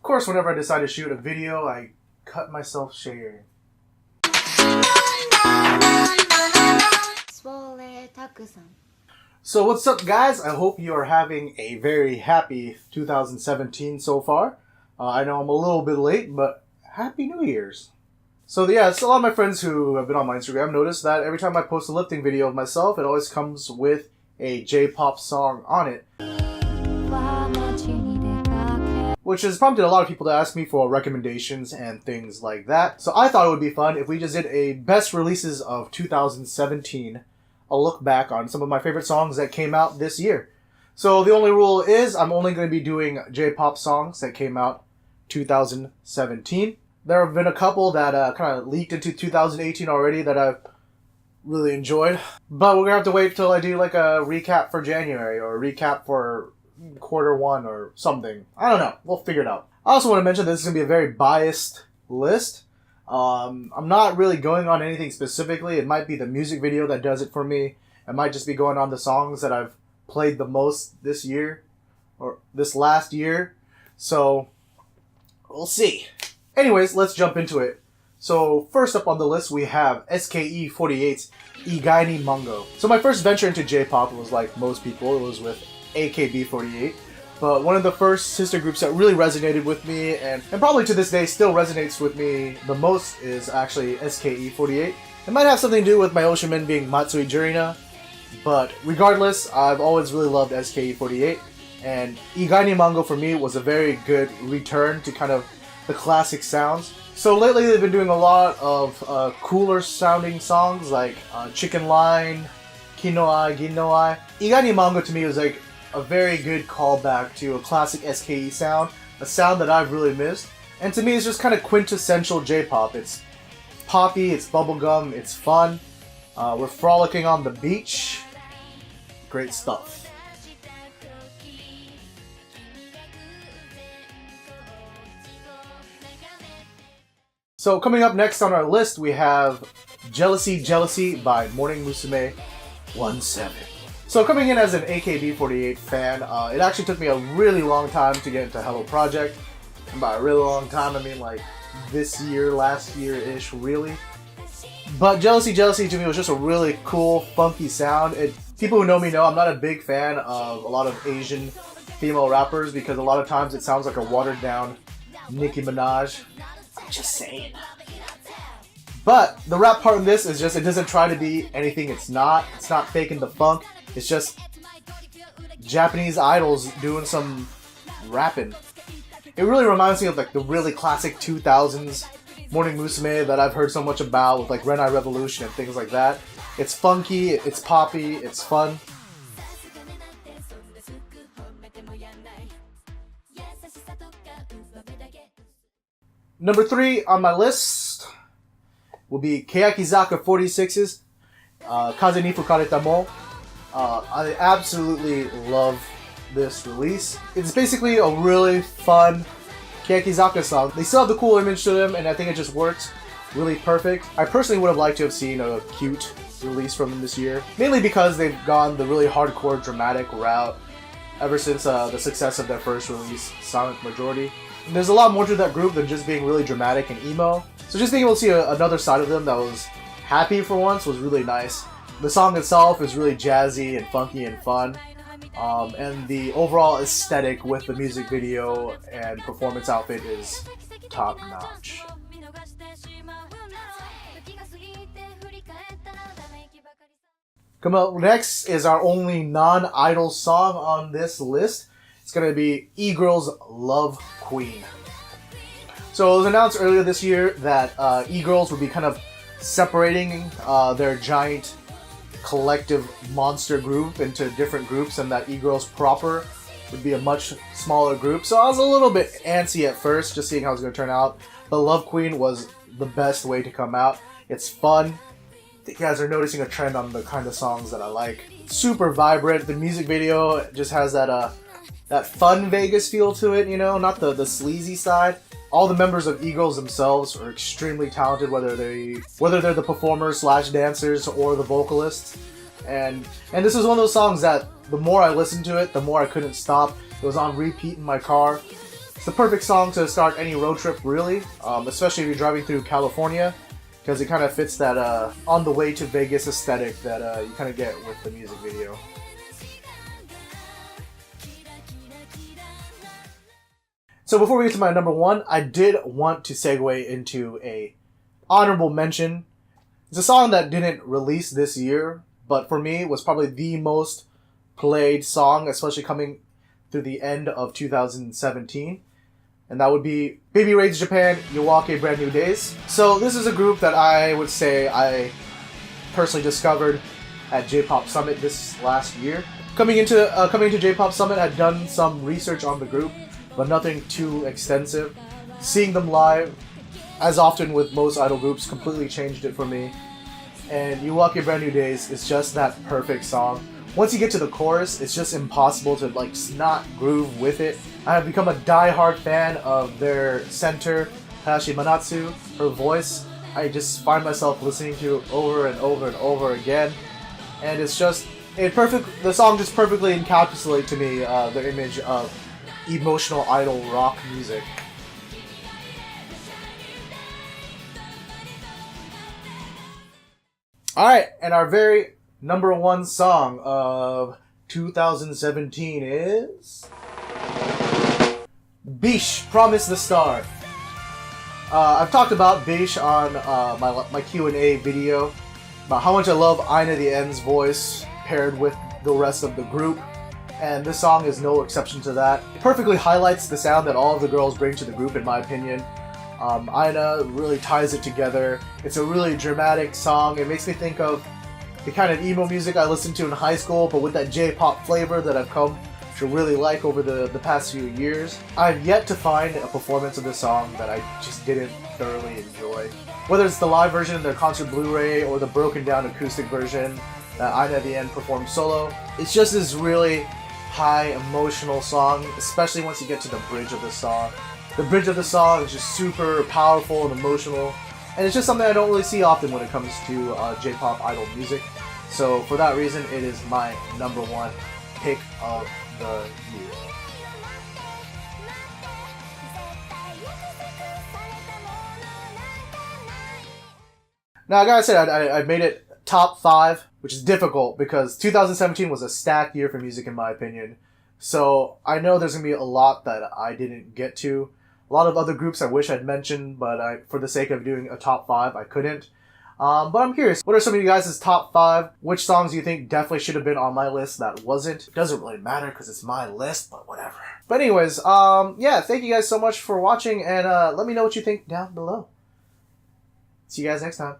course, whenever I decide to shoot a video, I cut myself shaving. So what's up, guys? I hope you are having a very happy 2017 so far. I know I'm a little bit late, but Happy New Year's. So yeah, a lot of my friends who have been on my Instagram noticed that every time I post a lifting video of myself, it always comes with a J-pop song on it. Which has prompted a lot of people to ask me for recommendations and things like that. So I thought it would be fun if we just did a best releases of 2017, a look back on some of my favorite songs that came out this year. So the only rule is I'm only going to be doing J-pop songs that came out 2017. There have been a couple that kind of leaked into 2018 already that I've really enjoyed. But we're going to have to wait till I do like a recap for January or a recap for Q1 or something. I don't know. We'll figure it out. I also want to mention this is going to be a very biased list. I'm not really going on anything specifically. It might be the music video that does it for me. It might just be going on the songs that I've played the most this year or this last year. So we'll see. Anyways, let's jump into it. So first up on the list we have Ske48's Igai ni Mango. So my first venture into J-pop was like most people. It was with AKB48. But one of the first sister groups that really resonated with me and probably to this day still resonates with me the most is actually Ske48. It might have something to do with my Oshimen being Matsui Jurina, but regardless, I've always really loved Ske48, and Igai ni Mango for me was a very good return to kind of the classic sounds. So lately they've been doing a lot of cooler sounding songs like Chicken Line, Kinoai, Ginnoai. Igai ni Mango to me was like a very good callback to a classic SKE sound, a sound that I've really missed. And to me it's just kind of quintessential J-pop. It's poppy, it's bubblegum, it's fun. We're frolicking on the beach. Great stuff. So coming up next on our list we have Jealousy Jealousy by Morning Musume 17. So coming in as an AKB48 fan, it actually took me a really long time to get into Hello Project. And by a really long time, I mean like this year, last year-ish, really. But Jealousy Jealousy to me was just a really cool, funky sound. People who know me know I'm not a big fan of a lot of Asian female rappers because a lot of times it sounds like a watered-down Nicki Minaj. I'm just saying. But the rap part of this is just, it doesn't try to be anything it's not. It's not faking the funk. It's just Japanese idols doing some rapping. It really reminds me of like the really classic 2000s Morning Musume that I've heard so much about with like Renai Revolution and things like that. It's funky, it's poppy, it's fun. Number 3 on my list will be Keyakizaka 46's Kaze ni Fukareta mo. I absolutely love this release. It's basically a really fun Keyakizaka song. They still have the cool image to them, and I think it just works really perfect. I personally would have liked to have seen a cute release from them this year, mainly because they've gone the really hardcore dramatic route ever since the success of their first release, Silent Majority. And there's a lot more to that group than just being really dramatic and emo. So just being able to see another side of them that was happy for once was really nice. The song itself is really jazzy and funky and fun. And the overall aesthetic with the music video and performance outfit is top notch. Coming up next is our only non-idol song on this list. It's going to be E-Girl's Love Queen. So it was announced earlier this year that E-Girls would be kind of separating their giant collective monster group into different groups, and that E-Girls proper would be a much smaller group. So I was a little bit antsy at first, just seeing how it was going to turn out. But Love Queen was the best way to come out. It's fun. I think you guys are noticing a trend on the kind of songs that I like. Super vibrant. The music video just has that fun Vegas feel to it, you know, not the sleazy side. All the members of E-Girls themselves are extremely talented, whether they're the performers / dancers or the vocalists. And this is one of those songs that the more I listened to it, the more I couldn't stop. It was on repeat in my car. It's the perfect song to start any road trip, really, especially if you're driving through California, because it kind of fits that on the way to Vegas aesthetic that you kind of get with the music video. So before we get to my number one, I did want to segue into a honorable mention. It's a song that didn't release this year, but for me was probably the most played song, especially coming through the end of 2017. And that would be Baby Raids Japan, Yowake Brand New Days. So this is a group that I would say I personally discovered at J-Pop Summit this last year. Coming into J-Pop Summit, I'd done some research on the group, but nothing too extensive. Seeing them live, as often with most idol groups, completely changed it for me. And Yowake Brand New Days is just that perfect song. Once you get to the chorus, it's just impossible to like not groove with it. I have become a die-hard fan of their center, Hayashi Manatsu. Her voice, I just find myself listening to over and over and over again. And it's just, the song just perfectly encapsulates to me the image of emotional idol rock music. Alright, and our very number one song of 2017 is Bish, Promise the Star. I've talked about Bish on my Q&A video about how much I love Aina the End's voice paired with the rest of the group, and this song is no exception to that. It perfectly highlights the sound that all of the girls bring to the group, in my opinion. Aina really ties it together. It's a really dramatic song. It makes me think of the kind of emo music I listened to in high school, but with that J-pop flavor that I've come to really like over the past few years. I've yet to find a performance of this song that I just didn't thoroughly enjoy. Whether it's the live version of their concert Blu-ray or the broken down acoustic version that Aina at the end performed solo, it's just this really high emotional song, especially once you get to the bridge of the song. The bridge of the song is just super powerful and emotional, and it's just something I don't really see often when it comes to J-pop idol music. So for that reason, it is my number one pick of the year. Now, like I said, I made it top 5, which is difficult because 2017 was a stacked year for music in my opinion. So I know there's going to be a lot that I didn't get to. A lot of other groups I wish I'd mentioned, but for the sake of doing a top 5, I couldn't. But I'm curious, what are some of you guys' top 5? Which songs do you think definitely should have been on my list that wasn't? It doesn't really matter because it's my list, but whatever. But anyways, yeah, thank you guys so much for watching, and let me know what you think down below. See you guys next time.